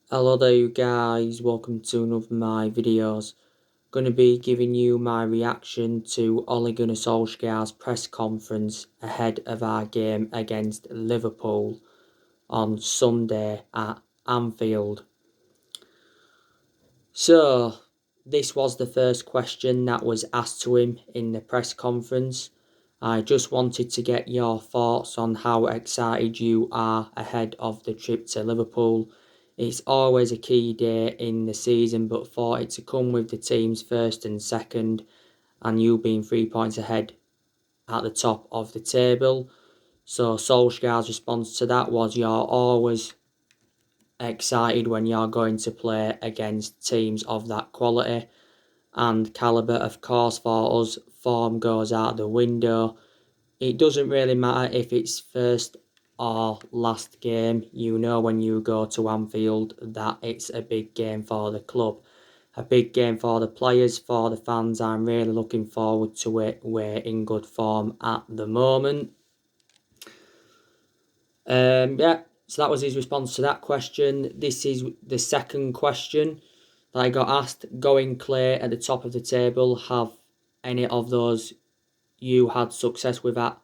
Hello there you guys, welcome to another of my videos. Going to be giving you my reaction to Ole Gunnar Solskjaer's press conference ahead of our game against Liverpool on Sunday at Anfield. So, this was the first question that was asked to him in the press conference. I just wanted to get your thoughts on how excited you are ahead of the trip to Liverpool. It's always a key day in the season, but for it to come with the team's first and second, and you being 3 points ahead at the top of the table. So Solskjaer's response to that was, you're always excited when you're going to play against teams of that quality and calibre. Of course, for us, form goes out the window. It doesn't really matter if it's first or last game. You know when you go to Anfield that it's a big game for the club. A big game for the players, for the fans. I'm really looking forward to it. We're in good form at the moment. So that was his response to that question. This is the second question that I got asked. Going clear at the top of the table, have any of those you had success with at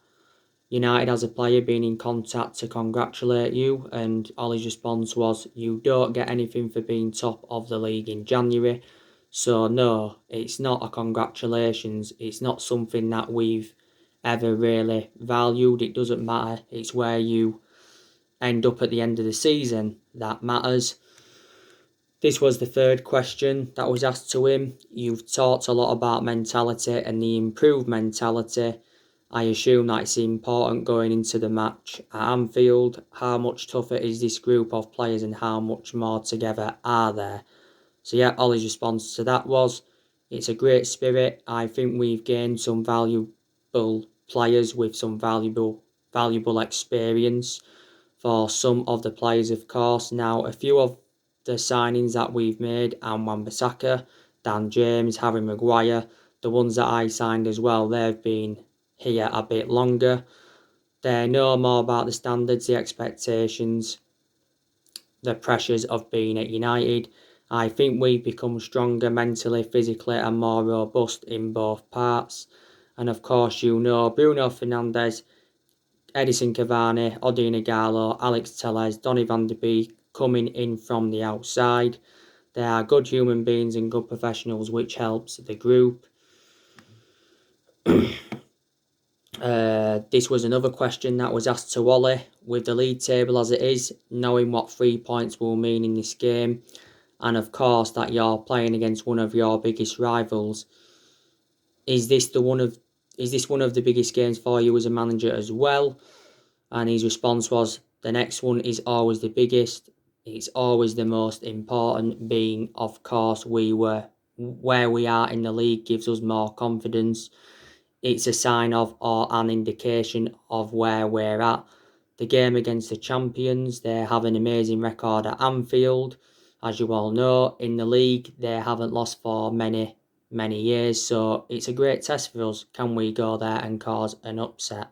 United as a player been in contact to congratulate you? And Ollie's response was, you don't get anything for being top of the league in January. So no, it's not a congratulations. It's not something that we've ever really valued. It doesn't matter. It's where you end up at the end of the season that matters. This was the third question that was asked to him. You've talked a lot about mentality and the improved mentality. I assume that it's important going into the match at Anfield. How much tougher is this group of players and how much more together are there? So yeah, Ollie's response to that was, it's a great spirit. I think we've gained some valuable players with some valuable experience for some of the players, of course. Now, a few of the signings that we've made, and Wan-Bissaka, Dan James, Harry Maguire, the ones that I signed as well, they've been here a bit longer. They know more about the standards, the expectations, the pressures of being at United. I think we've become stronger mentally, physically, and more robust in both parts. And of course, you know, Bruno Fernandes, Edison Cavani, Odion Ighalo, Alex Telles, Donny van de Beek coming in from the outside. They are good human beings and good professionals, which helps the group. This was another question that was asked to Wally. With the league table as it is, knowing what 3 points will mean in this game, and of course that you're playing against one of your biggest rivals, is this one of the biggest games for you as a manager as well? And his response was, the next one is always the biggest. It's always the most important, being, of course, where we are in the league gives us more confidence. It's a sign of or an indication of where we're at. The game against the champions, they have an amazing record at Anfield. As you all know, in the league, they haven't lost for many years. So it's a great test for us. Can we go there and cause an upset?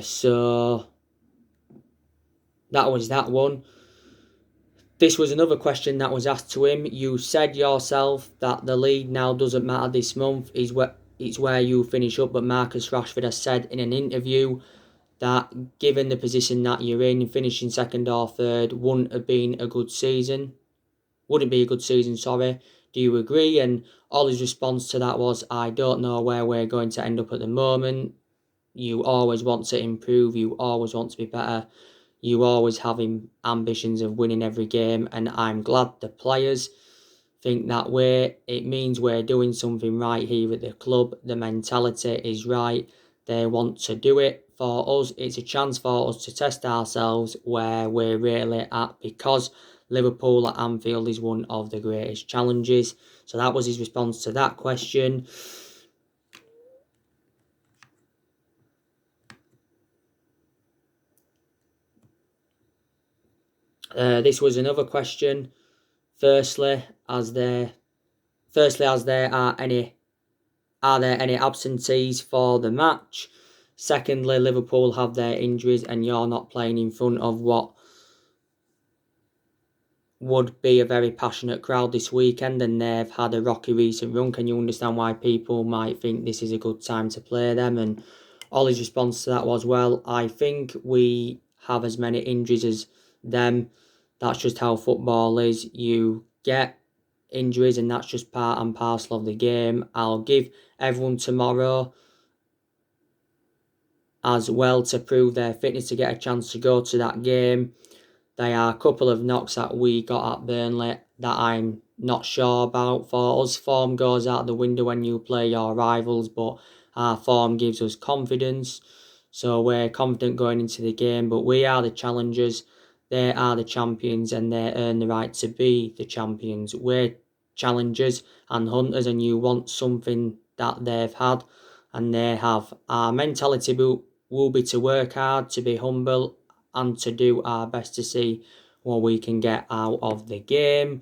So that was that one. This was another question that was asked to him. You said yourself that the league now doesn't matter this month. It's where you finish up. But Marcus Rashford has said in an interview that given the position that you're in, finishing second or third wouldn't be a good season, sorry. Do you agree? And Ollie's response to that was, I don't know where we're going to end up at the moment. You always want to improve. You always want to be better. You always have ambitions of winning every game. And I'm glad the players think that way. It means we're doing something right here at the club. The mentality is right. They want to do it. For us, it's a chance for us to test ourselves where we're really at, because Liverpool at Anfield is one of the greatest challenges. So that was his response to that question. This was another question. Firstly, as there are there any absentees for the match? Secondly, Liverpool have their injuries and you're not playing in front of what would be a very passionate crowd this weekend, and they've had a rocky recent run. Can you understand why people might think this is a good time to play them? And Ollie's response to that was, well, I think we have as many injuries as them. That's just how football is. You get injuries and that's just part and parcel of the game. I'll give everyone tomorrow as well to prove their fitness to get a chance to go to that game. There are a couple of knocks that we got at Burnley that I'm not sure about. For us, form goes out the window when you play your rivals, but our form gives us confidence. So we're confident going into the game, but we are the challengers. They are the champions and they earn the right to be the champions. We're challengers and hunters, and you want something that they've had and they have. Our mentality will be to work hard, to be humble, and to do our best to see what we can get out of the game.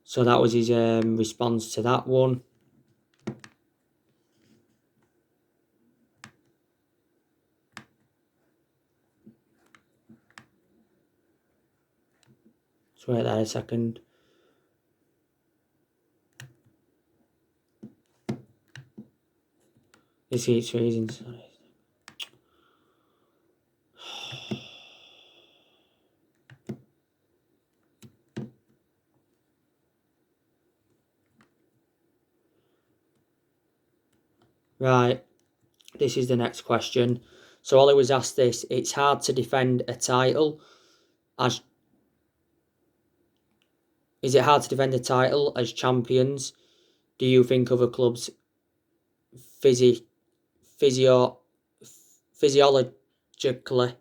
So that was his response to that one. Let's wait there a second. You see it's freezing, sorry. Right, this is the next question. So Ollie was asked this: it's hard to defend a title as is it hard to defend a title as champions? Do you think other clubs physiologically,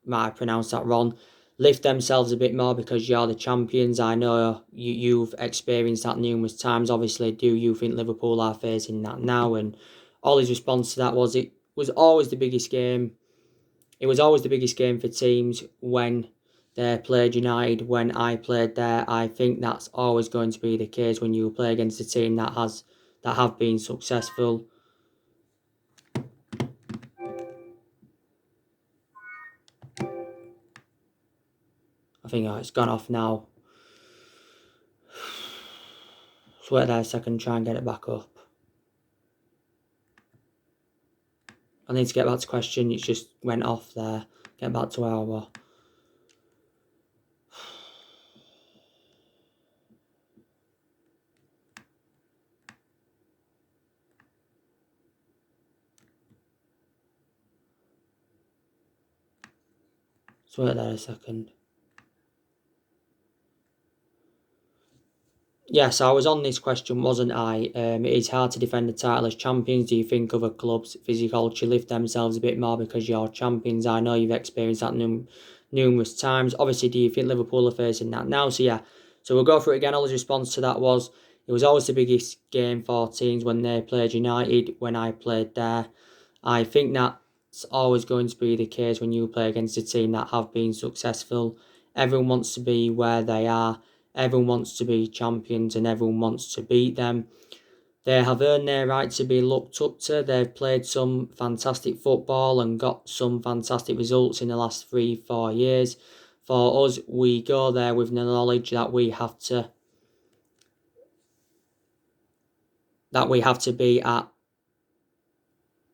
might have pronounced that wrong, lift themselves a bit more because you're the champions? I know you've experienced that numerous times. Obviously, do you think Liverpool are facing that now? And Ollie's response to that was, it was always the biggest game. It was always the biggest game for teams when they played United. When I played there, I think that's always going to be the case when you play against a team that have been successful. I think it's gone off now. Just wait there a second, try and get it back up. I need to get back to question, it just went off there. Get back to where I was. Just wait there a second. Yes, I was on this question, wasn't I? It is hard to defend the title as champions. Do you think other clubs physically lift themselves a bit more because you're champions? I know you've experienced that numerous times. Obviously, do you think Liverpool are facing that now? So yeah, so we'll go through it again. All his response to that was, it was always the biggest game for teams when they played United, when I played there. I think that's always going to be the case when you play against a team that have been successful. Everyone wants to be where they are. Everyone wants to be champions and everyone wants to beat them. They have earned their right to be looked up to. They've played some fantastic football and got some fantastic results in the last 3-4 years. For us, we go there with the knowledge that we have to be at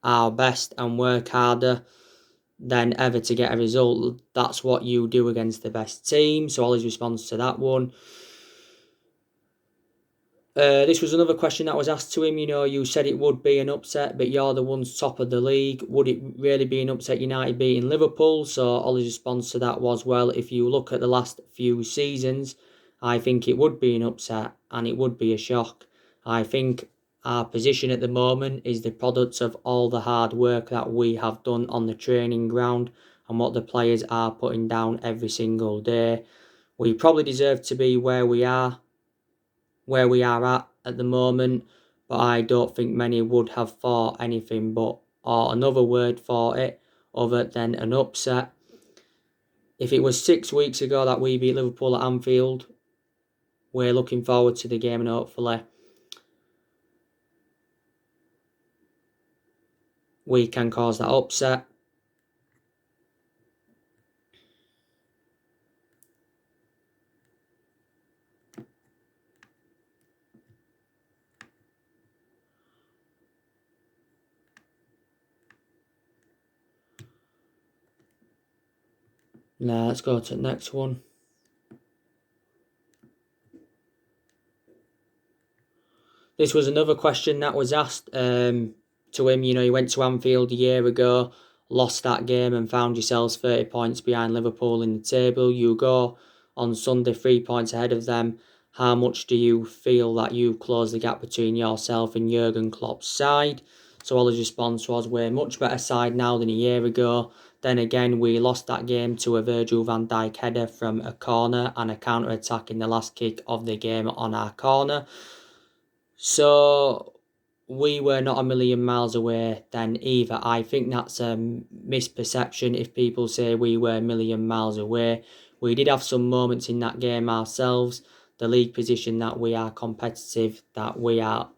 our best and work harder than ever to get a result. That's what you do against the best team. So Ollie's response to that one. This was another question that was asked to him. You said it would be an upset, but you're the ones top of the league. Would it really be an upset United beating Liverpool? So Ollie's response to that was, well, if you look at the last few seasons, I think it would be an upset and it would be a shock. I think our position at the moment is the product of all the hard work that we have done on the training ground and what the players are putting down every single day. We probably deserve to be where we are at the moment, but I don't think many would have thought anything but or another word for it other than an upset. If it was 6 weeks ago that we beat Liverpool at Anfield, we're looking forward to the game and hopefully we can cause that upset. Now let's go to the next one. This was another question that was asked to him. You went to Anfield a year ago, lost that game and found yourselves 30 points behind Liverpool in the table. You go on Sunday 3 points ahead of them. How much do you feel that you've closed the gap between yourself and Jurgen Klopp's side? So all his response was, we're a much better side now than a year ago. Then again, we lost that game to a Virgil van Dijk header from a corner and a counter-attack in the last kick of the game on our corner. So we were not a million miles away then either. I think that's a misperception if people say we were a million miles away. We did have some moments in that game ourselves. The league position that we are competitive, that we are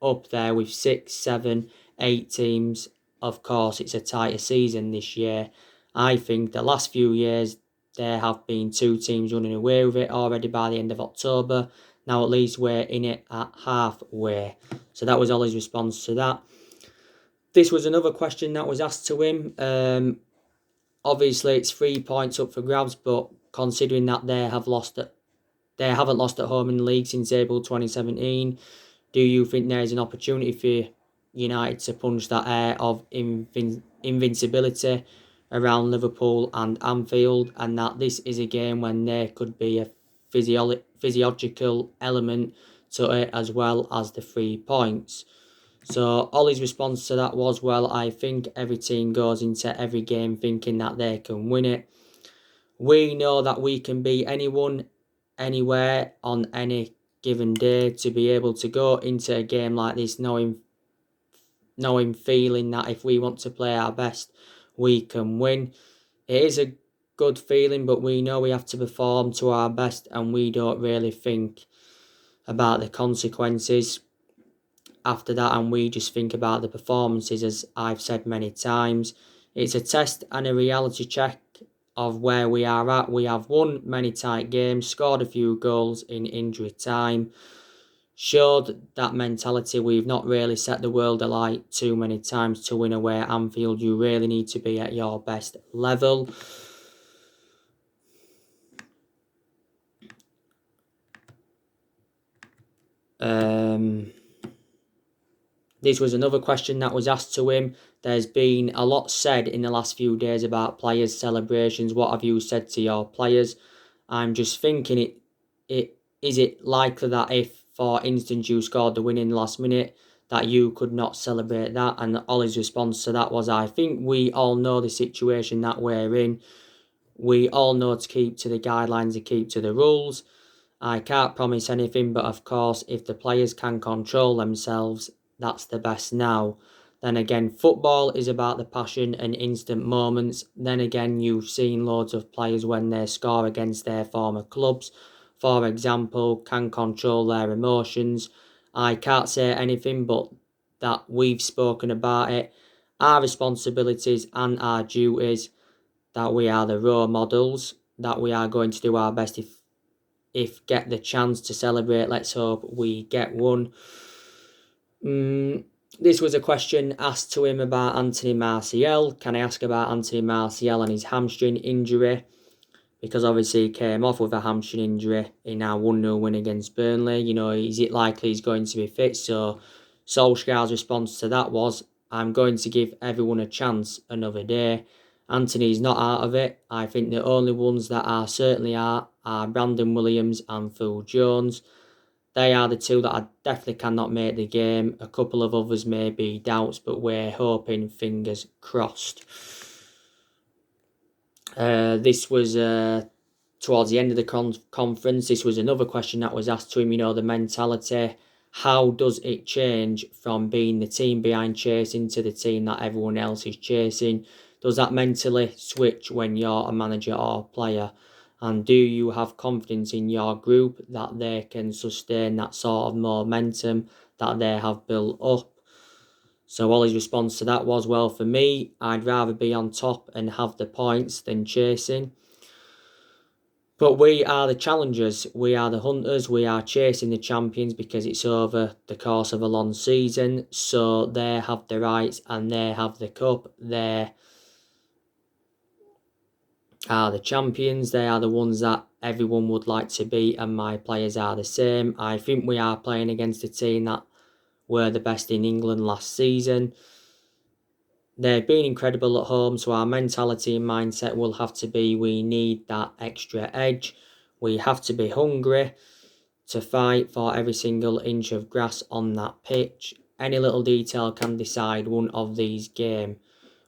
up there with 6, 7, 8 teams. Of course, it's a tighter season this year. I think the last few years there have been 2 teams running away with it already by the end of October. Now at least we're in it at halfway. So that was all his response to that. This was another question that was asked to him. Obviously, it's 3 points up for grabs, but considering that they haven't lost at home in the league since April 2017, do you think there is an opportunity for United to punch that air of invincibility around Liverpool and Anfield, and that this is a game when there could be a physiological element to it as well as the 3 points? So Ollie's response to that was, well, I think every team goes into every game thinking that they can win it. We know that we can beat anyone, anywhere, on any given day. To be able to go into a game like this knowing feeling that if we want to play our best, we can win. It is a good feeling, but we know we have to perform to our best, and we don't really think about the consequences after that, and we just think about the performances. As I've said many times, it's a test and a reality check of where we are at. We have won many tight games, scored a few goals in injury time, showed that mentality. We've not really set the world alight too many times to win away at Anfield. You really need to be at your best level. This was another question that was asked to him. There's been a lot said in the last few days about players' celebrations. What have you said to your players? I'm just thinking, is it likely that if, for instance, you scored the win in the last minute, that you could not celebrate that? And Ollie's response to that was, I think we all know the situation that we're in. We all know to keep to the guidelines, to keep to the rules. I can't promise anything, but of course, if the players can control themselves, that's the best now. Then again, football is about the passion and instant moments. Then again, you've seen loads of players when they score against their former clubs, for example, can control their emotions. I can't say anything but that we've spoken about it. Our responsibilities and our duties, that we are the role models, that we are going to do our best if get the chance to celebrate. Let's hope we get one. This was a question asked to him about Anthony Martial. Can I ask about Anthony Martial and his hamstring injury? Because obviously he came off with a hamstring injury in our 1-0 win against Burnley. Is it likely he's going to be fit? So Solskjaer's response to that was, I'm going to give everyone a chance another day. Anthony's not out of it. I think the only ones that certainly are Brandon Williams and Phil Jones. They are the 2 that I definitely cannot make the game. A couple of others may be doubts, but we're hoping, fingers crossed. This was towards the end of the conference. This was another question that was asked to him, the mentality. How does it change from being the team behind chasing to the team that everyone else is chasing? Does that mentally switch when you're a manager or player? And do you have confidence in your group that they can sustain that sort of momentum that they have built up? So Ollie's response to that was, well, for me, I'd rather be on top and have the points than chasing. But we are the challengers, we are the hunters, we are chasing the champions because it's over the course of a long season. So they have the rights and they have the cup. They are the champions, they are the ones that everyone would like to beat, and my players are the same. I think we are playing against a team that were the best in England last season. They've been incredible at home, so our mentality and mindset will have to be we need that extra edge. We have to be hungry to fight for every single inch of grass on that pitch. Any little detail can decide one of these games.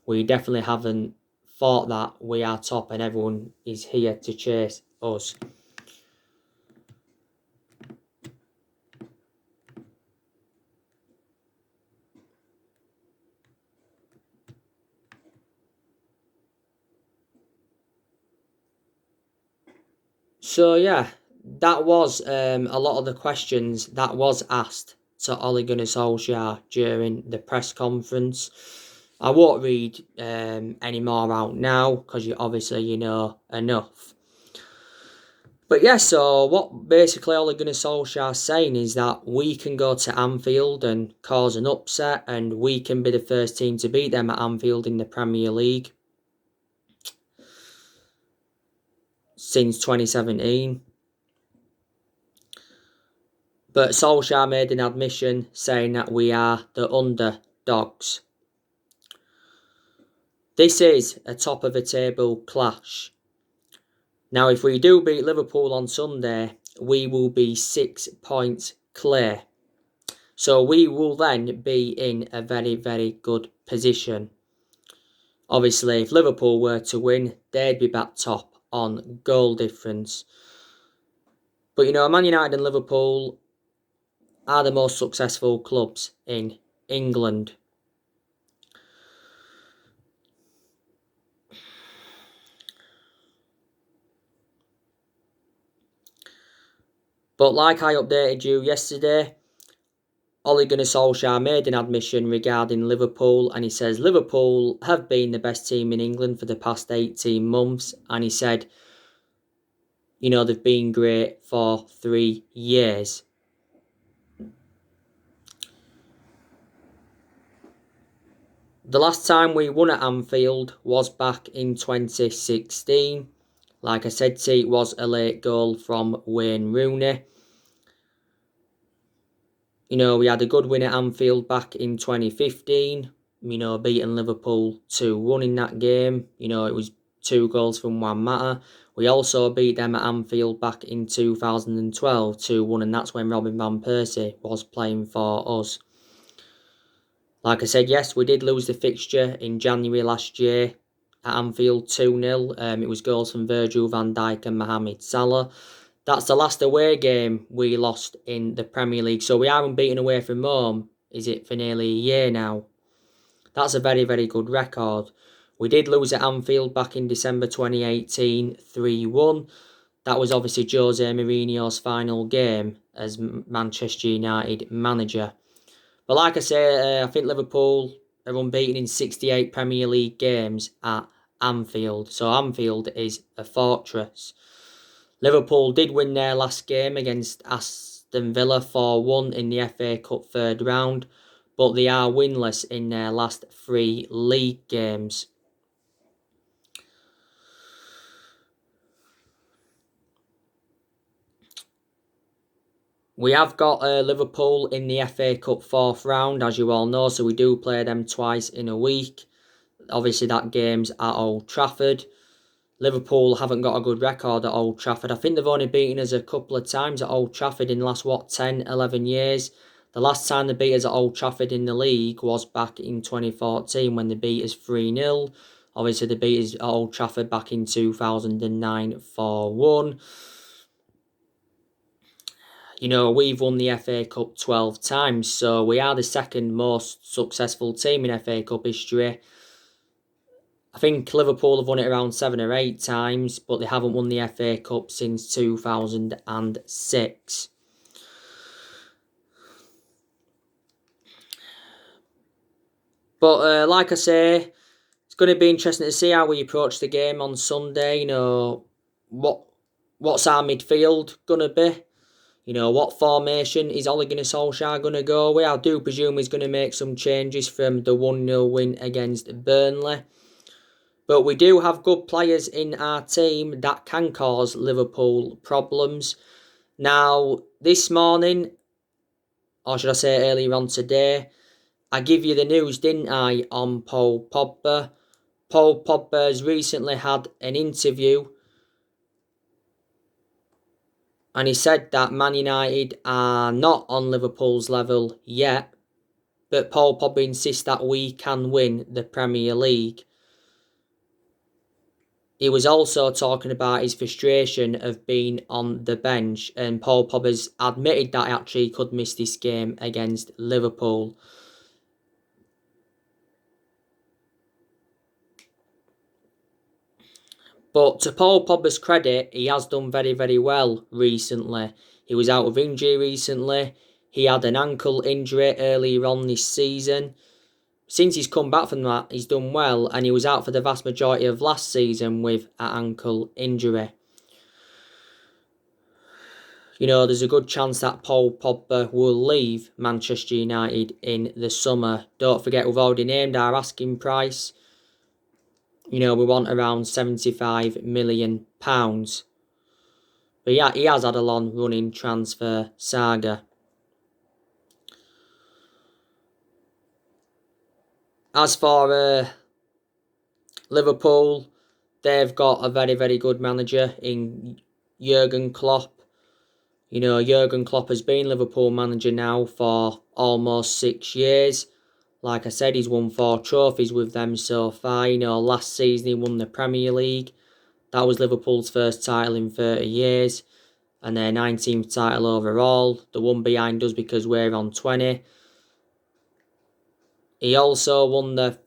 We definitely haven't thought that we are top and everyone is here to chase us. So yeah, that was a lot of the questions that was asked to Ole Gunnar Solskjaer during the press conference. I won't read any more out now because you know enough. But yeah, so what basically Ole Gunnar Solskjaer is saying is that we can go to Anfield and cause an upset, and we can be the first team to beat them at Anfield in the Premier League since 2017. But Solskjaer made an admission saying that we are the underdogs. This is a top of the table clash. Now, if we do beat Liverpool on Sunday, we will be 6 points clear. So we will then be in a very, very good position. Obviously, if Liverpool were to win, they'd be back top on goal difference. But you know, Man United and Liverpool are the most successful clubs in England. But like I updated you yesterday, Ole Gunnar Solskjaer made an admission regarding Liverpool, and he says Liverpool have been the best team in England for the past 18 months, and he said, you know, they've been great for 3 years. The last time we won at Anfield was back in 2016. Like I said to you, it was a late goal from Wayne Rooney. You know, we had a good win at Anfield back in 2015, you know, beating Liverpool 2-1 in that game. You know, it was 2 goals from Juan Mata. We also beat them at Anfield back in 2012, 2-1, and that's when Robin Van Persie was playing for us. Like I said, yes, we did lose the fixture in January last year at Anfield 2-0. It was goals from Virgil van Dijk and Mohamed Salah. That's the last away game we lost in the Premier League. So we haven't beaten away from home, is it, for nearly a year now. That's a very, very good record. We did lose at Anfield back in December 2018, 3-1. That was obviously Jose Mourinho's final game as Manchester United manager. But like I say, I think Liverpool are unbeaten in 68 Premier League games at Anfield. So Anfield is a fortress. Liverpool did win their last game against Aston Villa 4-1 in the FA Cup third round, but they are winless in their last 3 league games. We have got Liverpool in the FA Cup fourth round, as you all know, so we do play them twice in a week. Obviously, that game's at Old Trafford. Liverpool haven't got a good record at Old Trafford. I think they've only beaten us a couple of times at Old Trafford in the last, 10, 11 years. The last time they beat us at Old Trafford in the league was back in 2014 when they beat us 3-0. Obviously, they beat us at Old Trafford back in 2009 4-1. You know, we've won the FA Cup 12 times, so we are the second most successful team in FA Cup history. I think Liverpool have won it around 7 or 8 times, but they haven't won the FA Cup since 2006. But like I say, it's going to be interesting to see how we approach the game on Sunday. What's our midfield going to be? What formation is Ole Gunnar Solskjaer going to go with? I do presume he's going to make some changes from the 1-0 win against Burnley. But we do have good players in our team that can cause Liverpool problems. Now, this morning, or should I say earlier on today, I give you the news, didn't I, on Paul Pogba. Paul Pogba has recently had an interview and he said that Man United are not on Liverpool's level yet, but Paul Pogba insists that we can win the Premier League. He was also talking about his frustration of being on the bench, and Paul Pogba's admitted that he actually could miss this game against Liverpool. But to Paul Pogba's credit, he has done very, very well recently. He was out of injury recently. He had an ankle injury earlier on this season. Since he's come back from that, he's done well, and he was out for the vast majority of last season with an ankle injury. There's a good chance that Paul Pogba will leave Manchester United in the summer. Don't forget, we've already named our asking price. We want around £75 million. But yeah, he has had a long running transfer saga. As for Liverpool, they've got a very, very good manager in Jurgen Klopp. Jurgen Klopp has been Liverpool manager now for almost 6 years. Like I said, he's won 4 trophies with them so far. Last season he won the Premier League. That was Liverpool's first title in 30 years. And their 19th title overall. The one behind us because we're on 20. He also won the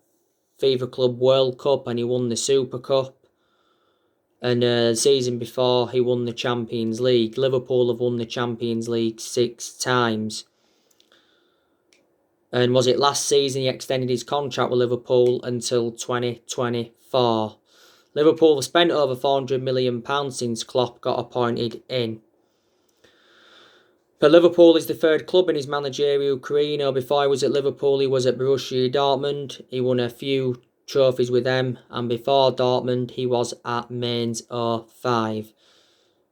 FIFA Club World Cup and he won the Super Cup. And the season before, he won the Champions League. Liverpool have won the Champions League 6 times. And was it last season he extended his contract with Liverpool until 2024. Liverpool have spent over £400 million since Klopp got appointed in. But Liverpool is the third club in his managerial career. Before he was at Liverpool, he was at Borussia Dortmund. He won a few trophies with them. And before Dortmund, he was at Mainz 05.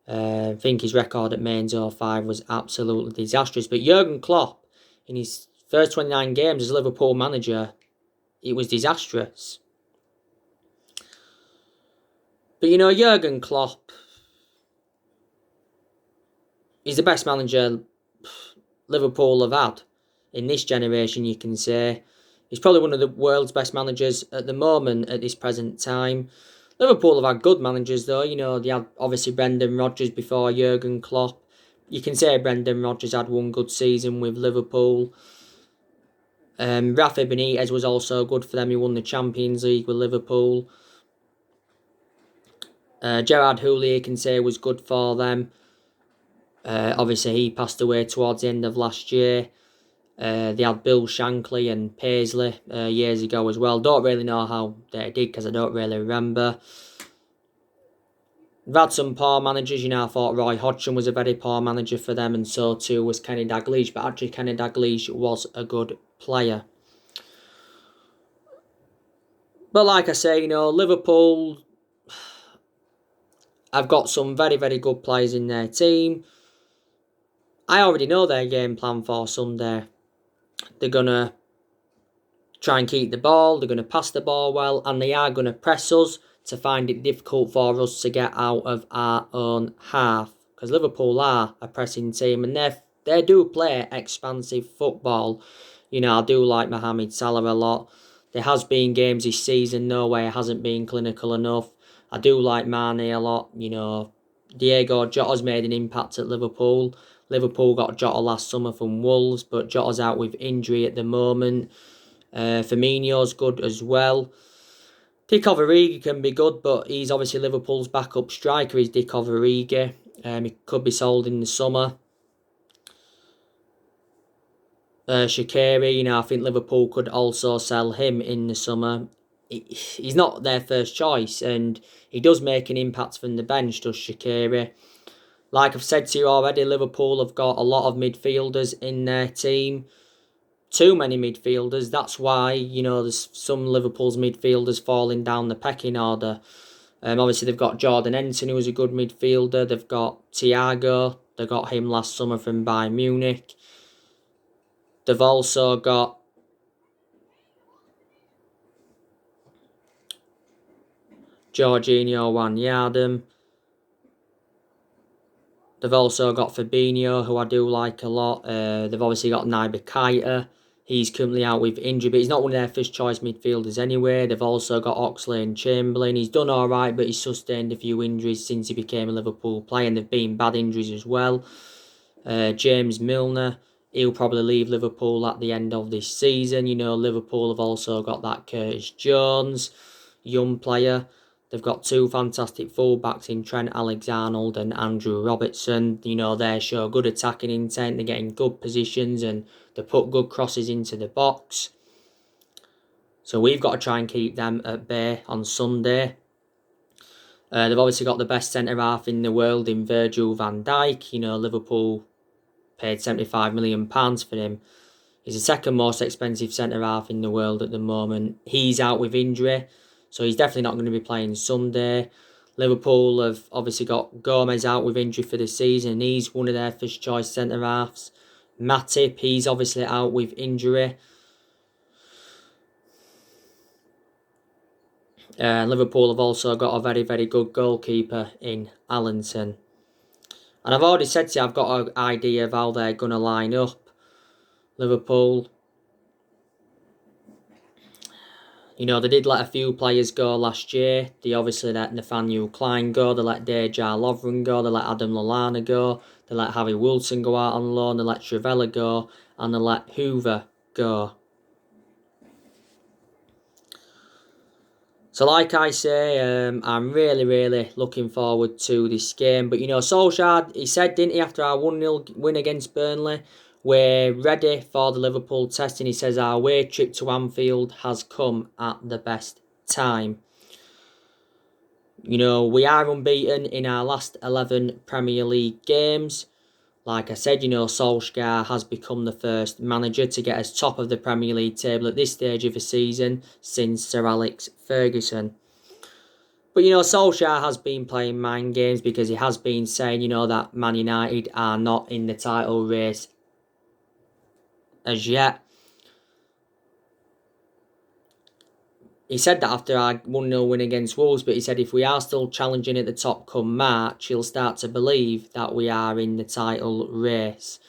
I think his record at Mainz 05 was absolutely disastrous. But Jurgen Klopp, in his first 29 games as Liverpool manager, it was disastrous. But Jurgen Klopp, he's the best manager Liverpool have had in this generation, you can say. He's probably one of the world's best managers at the moment, at this present time. Liverpool have had good managers though. They had obviously Brendan Rodgers before Jurgen Klopp. You can say Brendan Rodgers had one good season with Liverpool. Rafa Benitez was also good for them. He won the Champions League with Liverpool. Gerard Houllier, you can say, was good for them. Obviously, he passed away towards the end of last year. They had Bill Shankly and Paisley years ago as well. Don't really know how they did because I don't really remember. They've had some poor managers. I thought Roy Hodgson was a very poor manager for them, and so too was Kenny Dalglish. But actually, Kenny Dalglish was a good player. But like I say, Liverpool have got some very, very good players in their team. I already know their game plan for Sunday. They're going to try and keep the ball, they're going to pass the ball well, and they are going to press us to find it difficult for us to get out of our own half. Because Liverpool are a pressing team, and they do play expansive football. I do like Mohamed Salah a lot. There has been games this season, no way it hasn't been clinical enough. I do like Mane a lot. Diego Jota's made an impact at Liverpool. Liverpool got Jota last summer from Wolves, but Jota's out with injury at the moment. Firmino's good as well. Dick Origi can be good, but he's obviously Liverpool's backup striker is Dick Origi. He could be sold in the summer. Shaqiri, I think Liverpool could also sell him in the summer. He's not their first choice, and he does make an impact from the bench, does Shaqiri. Like I've said to you already, Liverpool have got a lot of midfielders in their team. Too many midfielders. That's why, there's some Liverpool's midfielders falling down the pecking order. Obviously, they've got Jordan Henderson, who was a good midfielder. They've got Thiago. They got him last summer from Bayern Munich. They've also got Jorginho Wijnaldum. They've also got Fabinho, who I do like a lot. They've obviously got Naby Keita. He's currently out with injury, but he's not one of their first choice midfielders anyway. They've also got Oxlade and Chamberlain. He's done alright, but he's sustained a few injuries since he became a Liverpool player, and they've been bad injuries as well. James Milner, he'll probably leave Liverpool at the end of this season. Liverpool have also got that Curtis Jones, young player. They've got two fantastic fullbacks in Trent Alexander-Arnold and Andrew Robertson. They show good attacking intent. They're getting good positions and they put good crosses into the box. So we've got to try and keep them at bay on Sunday. They've obviously got the best centre-half in the world in Virgil van Dijk. Liverpool paid £75 million for him. He's the second most expensive centre-half in the world at the moment. He's out with injury, so he's definitely not going to be playing Sunday. Liverpool have obviously got Gomez out with injury for the season, and he's one of their first choice centre-halves. Matip, he's obviously out with injury. Liverpool have also got a very, very good goalkeeper in Allenton. And I've already said to you, I've got an idea of how they're going to line up. Liverpool, they did let a few players go last year. They obviously let Nathaniel Klein go. They let Dejan Lovren go. They let Adam Lallana go. They let Harry Wilson go out on loan. They let Trivela go. And they let Hoover go. So like I say, I'm really, really looking forward to this game. But, Solskjaer, he said, didn't he, after our 1-0 win against Burnley, we're ready for the Liverpool test. And he says our away trip to Anfield has come at the best time. We are unbeaten in our last 11 Premier League games. Like I said, Solskjaer has become the first manager to get us top of the Premier League table at this stage of the season since Sir Alex Ferguson. But, Solskjaer has been playing mind games because he has been saying, that Man United are not in the title race as yet. He said that after our 1-0 win against Wolves, but he said if we are still challenging at the top come March, he'll start to believe that we are in the title race.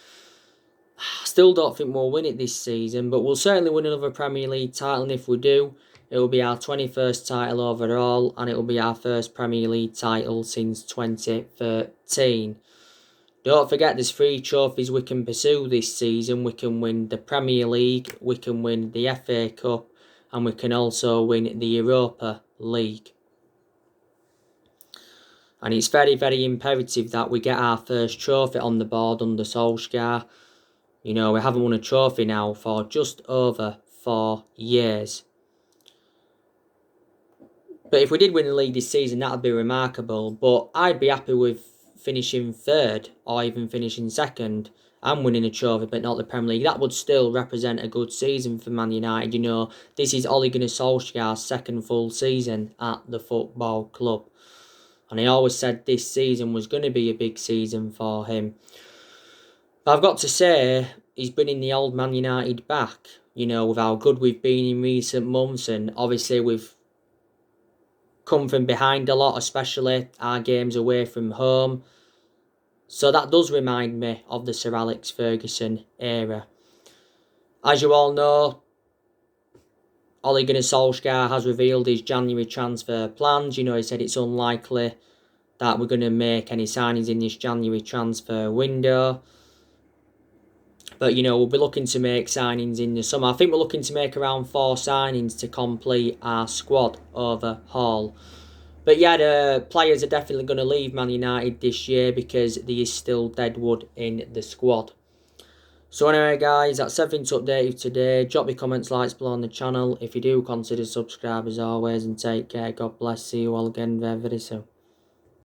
Still don't think we'll win it this season, but we'll certainly win another Premier League title, and if we do, it will be our 21st title overall, and it will be our first Premier League title since 2013. Don't forget there's 3 trophies we can pursue this season. We can win the Premier League, we can win the FA Cup, and we can also win the Europa League. And it's very, very imperative that we get our first trophy on the board under Solskjaer. We haven't won a trophy now for just over 4 years. But if we did win the league this season, that would be remarkable. But I'd be happy with finishing third or even finishing second and winning a trophy, but not the Premier League. That would still represent a good season for Man United. This is Ole Gunnar Solskjaer's second full season at the football club. And he always said this season was going to be a big season for him. But I've got to say, he's bringing the old Man United back. With how good we've been in recent months, and obviously we've come from behind a lot, especially our games away from home. So that does remind me of the Sir Alex Ferguson era. As you all know, Ole Gunnar Solskjaer has revealed his January transfer plans. He said it's unlikely that we're going to make any signings in this January transfer window. But, we'll be looking to make signings in the summer. I think we're looking to make around 4 signings to complete our squad overhaul. But yeah, the players are definitely going to leave Man United this year because there is still deadwood in the squad. So anyway guys, that's everything to update you today. Drop your comments, likes below on the channel. If you do, consider subscribe as always, and take care. God bless. See you all again very, very soon.